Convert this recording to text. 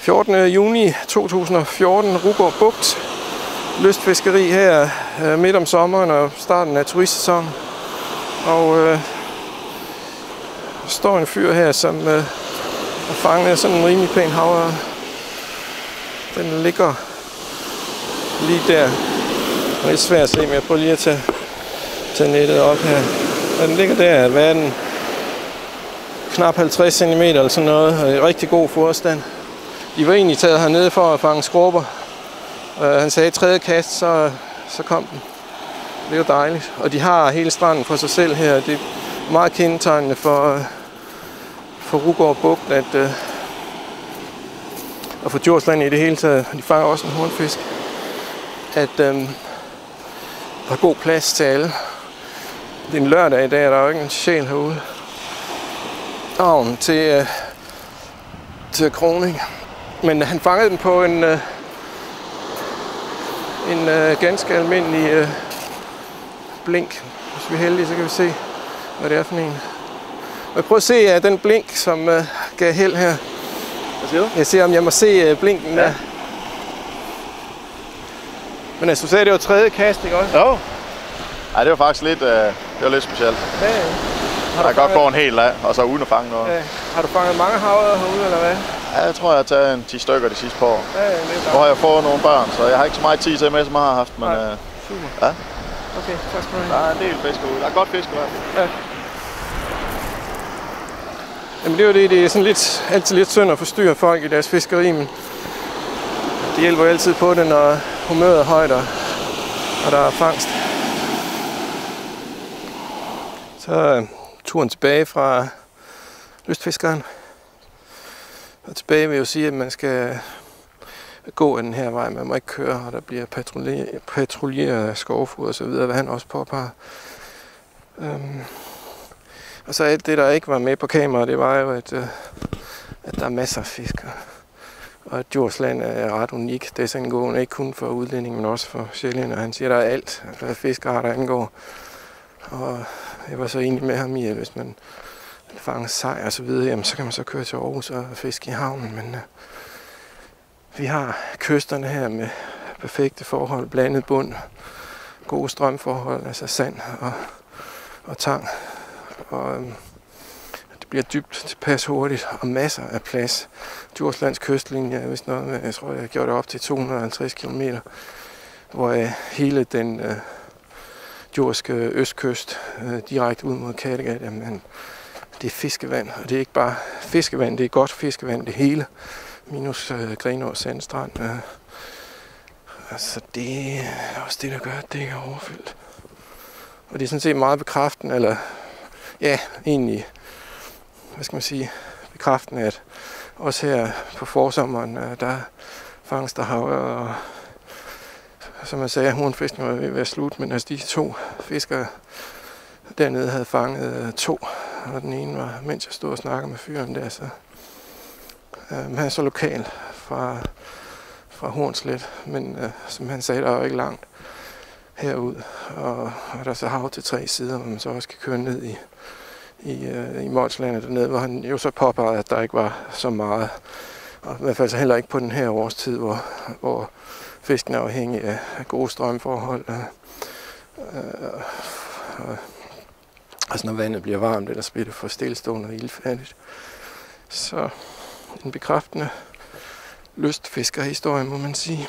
14. juni 2014, Rugård Bugt. Lystfiskeri her midt om sommeren og starten af turistsæsonen. Og der står en fyr her, som har fanget sådan en rimelig pæn havørred. Den ligger lige der. Det er lidt svært at se, men jeg prøver lige at tage nettet op her. Og den ligger der, hvad er den? Knap 50 cm eller sådan noget, og i rigtig god forstand. De var egentlig taget hernede for at fange skrubber. Han sagde, at tredje kast, så kom den. Det er jo dejligt. Og de har hele stranden for sig selv her. Det er meget kendetegnende for Rugård Bugt, og for Djursland i det hele taget. De fanger også en hornfisk. At der er god plads til alle. Det er en lørdag i dag, og der er jo ikke en sjæl herude. Avn til kroning. Men han fangede den på en ganske almindelig blink. Hvis vi er heldige, så kan vi se, hvad det er for en. Og jeg prøver at se den blink, som gav held her. Hvad siger du? Jeg ser, om jeg må se blinken der. Men altså, du sagde, det var tredje kast, ikke også? Jo. Ej, det var faktisk lidt, det var lidt specielt. Ja. Der kan godt gå en hel dag, og så uden at fange noget. Ja. Har du fanget mange havørreder herude, eller hvad? Ja, jeg tror, jeg har taget en 10 stykker de sidste par år. Ja, nu har jeg fået nogle børn, så jeg har ikke så meget tid til med, som jeg har haft. Men, super. Ja. Okay, tak skal du have. Der er en del fisk ude. Der er godt fisk i hvert fald. Ja. Jamen det er jo det er sådan lidt, altid lidt synd at forstyrre folk i deres fiskeri, men det hjælper altid på det, når humøret er højt, og der er fangst. Så turen tilbage fra lystfiskeren. Og tilbage vil jeg jo sige, at man skal gå af den her vej. Man må ikke køre, og der bliver patruljeret af skovfod og så videre, hvad han også påpeger. Og så alt det, der ikke var med på kamera, det var jo, at der er masser af fisk. Og at Djursland er ret unik. Det er sådan gående ikke kun for udlændinge, men også for sjællændere. Han siger, at der er alt, hvad fiskearter angår. Og jeg var så enig med ham i, at hvis man fanger sej og så videre, jamen, så kan man så køre til Aarhus og fiske i havnen. Men vi har kysterne her med perfekte forhold, blandet bund, gode strømforhold, altså sand og tang. Og det bliver dybt tilpas hurtigt og masser af plads. Djurslands kystlinje er vist noget med, jeg tror, jeg gjorde det op til 250 km, hvor hele den djurske østkyst direkte ud mod Kattegat, jamen, det er fiskevand, og det er ikke bare fiskevand, det er godt fiskevand, det hele, minus Grenaa Sandstrand. Altså det er også det, der gør, at det ikke er overfyldt. Og det er sådan set meget bekræftende, eller ja, egentlig, hvad skal man sige, bekræftende, at også her på forsommeren, der fanges der havørred, og som jeg sagde, hornfisken var ved at være slut, men altså de to fiskere dernede havde fanget 2, og den ene var, mens jeg stod og snakkede med fyren der, så han er så lokal fra Hornslet, men som han sagde, der er jo ikke langt herud, og der er så hav til 3 sider, hvor man så også kan køre ned i Morslandet dernede, hvor han jo så påpegede, at der ikke var så meget, og i hvert fald så heller ikke på den her årstid, hvor fisken er afhængig af gode strømforhold, altså når vandet bliver varmt, eller så bliver det for stillestående og ildfærdigt. Så en bekræftende lystfiskerhistorie, må man sige.